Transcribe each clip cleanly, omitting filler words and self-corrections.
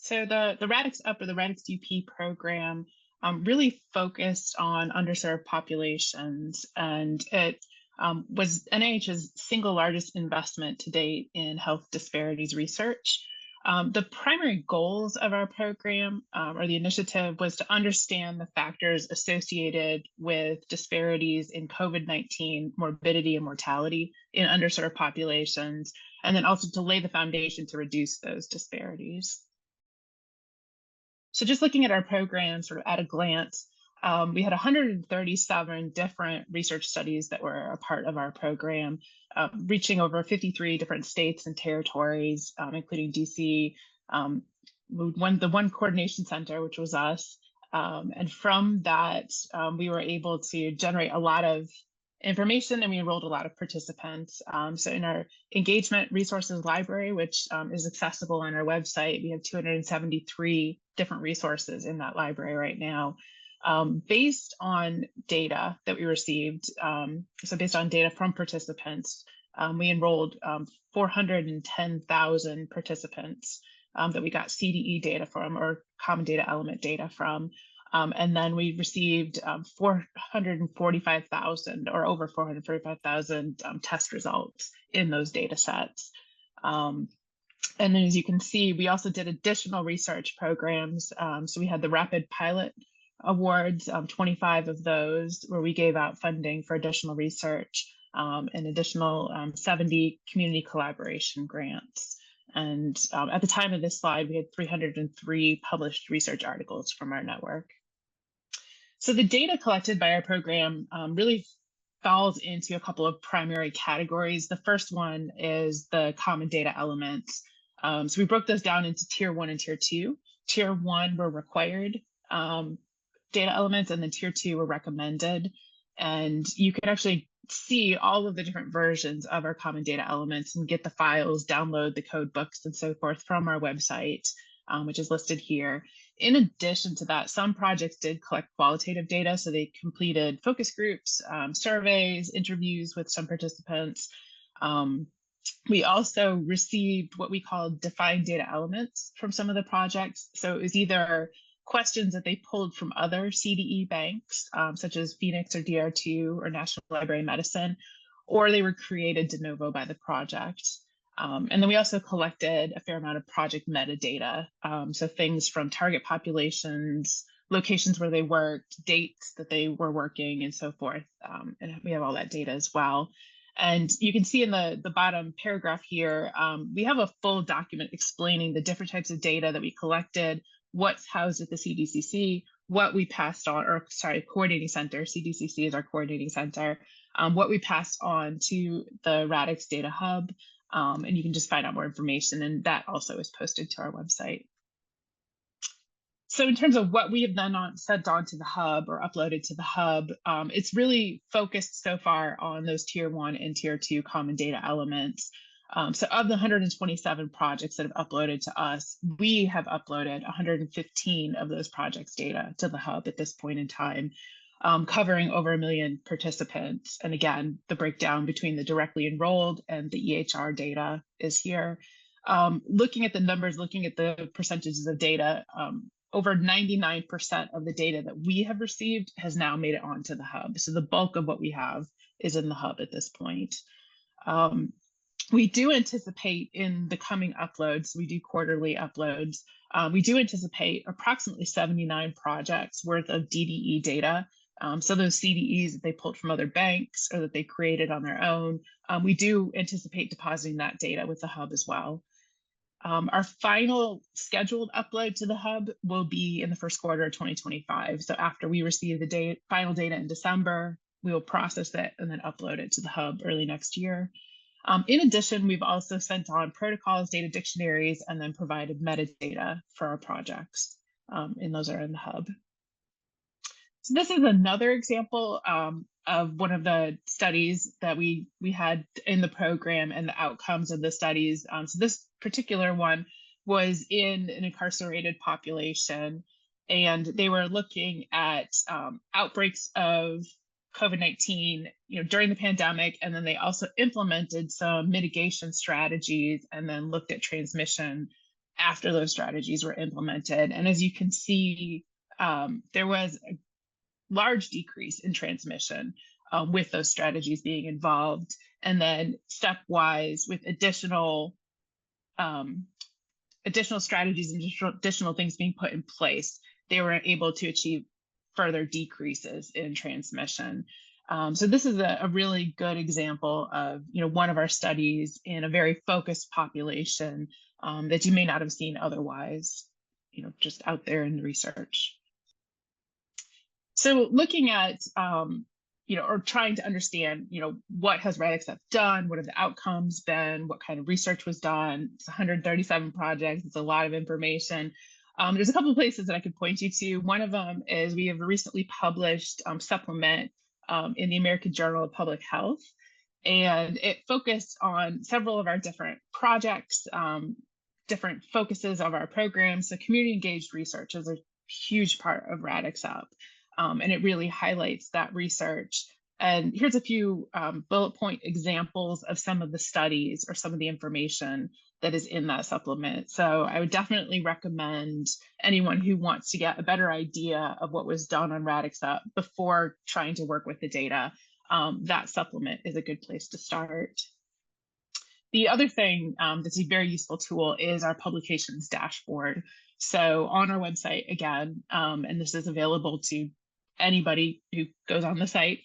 So the RADx-UP or the RADx-UP program really focused on underserved populations, and it was NIH's single largest investment to date in health disparities research. The primary goals of our program or the initiative was to understand the factors associated with disparities in COVID-19 morbidity and mortality in underserved populations, and then also to lay the foundation to reduce those disparities. So just looking at our program sort of at a glance, we had 137 different research studies that were a part of our program, reaching over 53 different states and territories, including DC, the one coordination center, which was us. And from that, we were able to generate a lot of information, and we enrolled a lot of participants. So in our engagement resources library, which is accessible on our website, we have 273 different resources in that library right now. Based on data that we received, so based on data from participants, we enrolled 410,000 participants that we got CDE data from, or common data element data from. And then we received 445,000 or over 445,000 test results in those data sets. And then as you can see, we also did additional research programs. So we had the Rapid Pilot Awards, 25 of those, where we gave out funding for additional research, and additional 70 community collaboration grants. And at the time of this slide, we had 303 published research articles from our network. So the data collected by our program really falls into a couple of primary categories. The first one is the common data elements. So we broke those down into tier 1 and tier 2. Tier 1 were required data elements, and then tier 2 were recommended. And you can actually see all of the different versions of our common data elements and get the files, download the code books and so forth from our website, which is listed here. In addition to that, some projects did collect qualitative data. So they completed focus groups, surveys, interviews with some participants. We also received what we call defined data elements from some of the projects. So it was either questions that they pulled from other CDE banks, such as Phoenix or DR2 or National Library of Medicine, or they were created de novo by the project. And then we also collected a fair amount of project metadata. So things from target populations, locations where they worked, dates that they were working, and so forth. And we have all that data as well. And you can see in the bottom paragraph here, we have a full document explaining the different types of data that we collected, what's housed at the CDCC, what we passed on, or sorry, coordinating center, CDCC is our coordinating center, what we passed on to the RADx Data Hub, and you can just find out more information, and that also is posted to our website. So in terms of what we have then sent on to the hub or uploaded to the hub, it's really focused so far on those tier 1 and tier 2 common data elements. So of the 127 projects that have uploaded to us, we have uploaded 115 of those projects' data to the hub at this point in time, covering over 1 million participants. And again, the breakdown between the directly enrolled and the EHR data is here. Looking at the numbers, looking at the percentages of data, over 99% of the data that we have received has now made it onto the hub. So the bulk of what we have is in the hub at this point. We do anticipate in the coming uploads, we do quarterly uploads, we do anticipate approximately 79 projects worth of DDE data. So those CDEs that they pulled from other banks or that they created on their own, we do anticipate depositing that data with the hub as well. Our final scheduled upload to the hub will be in the first quarter of 2025. So after we receive the final data in December, we will process it and then upload it to the hub early next year. In addition, we've also sent on protocols, data dictionaries, and then provided metadata for our projects, and those are in the hub. So this is another example of one of the studies that we had in the program and the outcomes of the studies. So this particular one was in an incarcerated population, and they were looking at outbreaks of COVID-19, during the pandemic, and then they also implemented some mitigation strategies and then looked at transmission after those strategies were implemented. And as you can see, there was a large decrease in transmission with those strategies being involved. And then stepwise, with additional strategies and additional things being put in place, they were able to achieve further decreases in transmission. So this is a really good example of one of our studies in a very focused population that you may not have seen otherwise, just out there in the research. So looking at or trying to understand, what has RADx-UP done? What have the outcomes been? What kind of research was done? It's 137 projects. It's a lot of information. There's a couple of places that I could point you to. One of them is we have a recently published supplement in the American Journal of Public Health, and it focused on several of our different projects, different focuses of our programs. So community engaged research is a huge part of RADx-UP. And it really highlights that research. And here's a few bullet point examples of some of the studies or some of the information that is in that supplement. So I would definitely recommend anyone who wants to get a better idea of what was done on RADx-UP before trying to work with the data, that supplement is a good place to start. The other thing that's a very useful tool is our publications dashboard. So on our website, again, and this is available to anybody who goes on the site,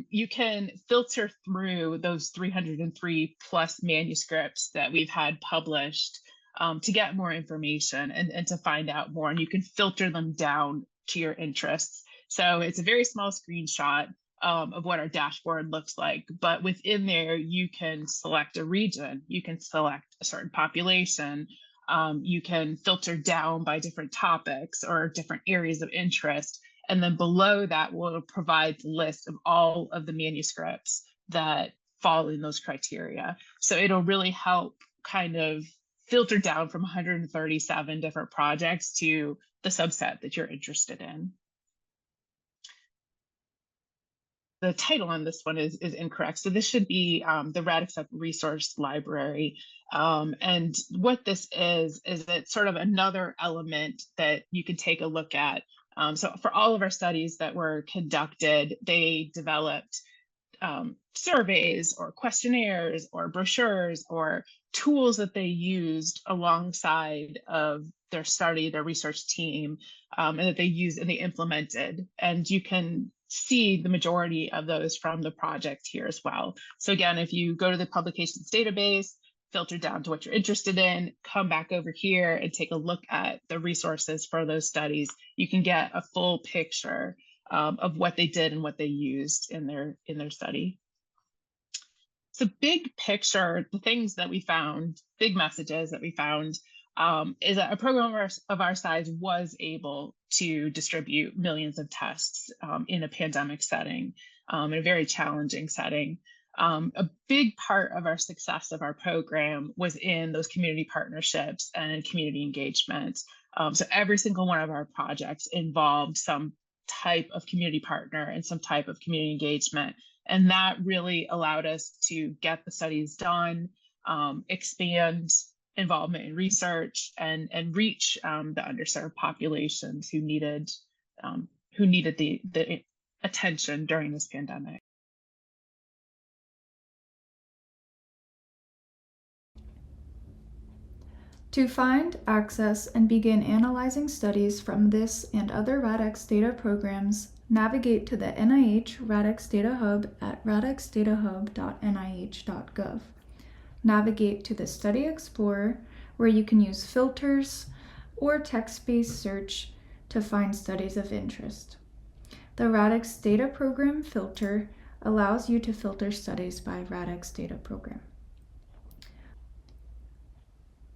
you can filter through those 303 plus manuscripts that we've had published to get more information and to find out more. And you can filter them down to your interests. So it's a very small screenshot of what our dashboard looks like. But within there, you can select a region, you can select a certain population, you can filter down by different topics or different areas of interest. And then below that will provide the list of all of the manuscripts that fall in those criteria. So it'll really help kind of filter down from 137 different projects to the subset that you're interested in. The title on this one is incorrect. So this should be the RADx-UP Resource Library. And what this is it's sort of another element that you can take a look at. So for all of our studies that were conducted, they developed surveys or questionnaires or brochures or tools that they used alongside of their study, their research team, and that they used and they implemented. And you can see the majority of those from the project here as well. So again, if you go to the publications database, filter down to what you're interested in, come back over here and take a look at the resources for those studies, you can get a full picture of what they did and what they used in their study. So big picture, the things that we found, big messages that we found, is that a program of our size was able to distribute millions of tests in a pandemic setting, in a very challenging setting. A big part of our success of our program was in those community partnerships and community engagement. So every single one of our projects involved some type of community partner and some type of community engagement. And that really allowed us to get the studies done, expand involvement in research, and reach the underserved populations who needed the attention during this pandemic. To find, access, and begin analyzing studies from this and other RADx data programs, navigate to the NIH RADx Data Hub at radxdatahub.nih.gov. Navigate to the Study Explorer, where you can use filters or text-based search to find studies of interest. The RADx Data Program filter allows you to filter studies by RADx Data Program.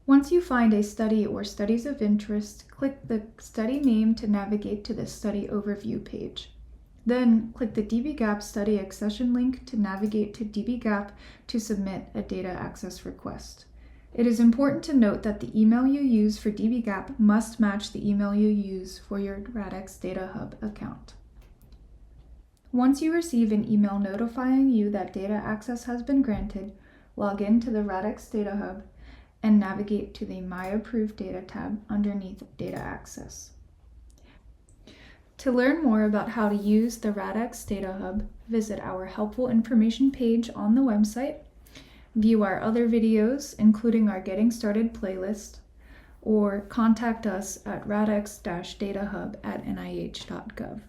Once you find a study or studies of interest, click the study name to navigate to the study overview page. Then click the dbGaP study accession link to navigate to dbGaP to submit a data access request. It is important to note that the email you use for dbGaP must match the email you use for your RADx Data Hub account. Once you receive an email notifying you that data access has been granted, log in to the RADx Data Hub and navigate to the My Approved Data tab underneath Data Access. To learn more about how to use the RADx Data Hub, visit our helpful information page on the website, view our other videos, including our Getting Started playlist, or contact us at radx-datahub@nih.gov.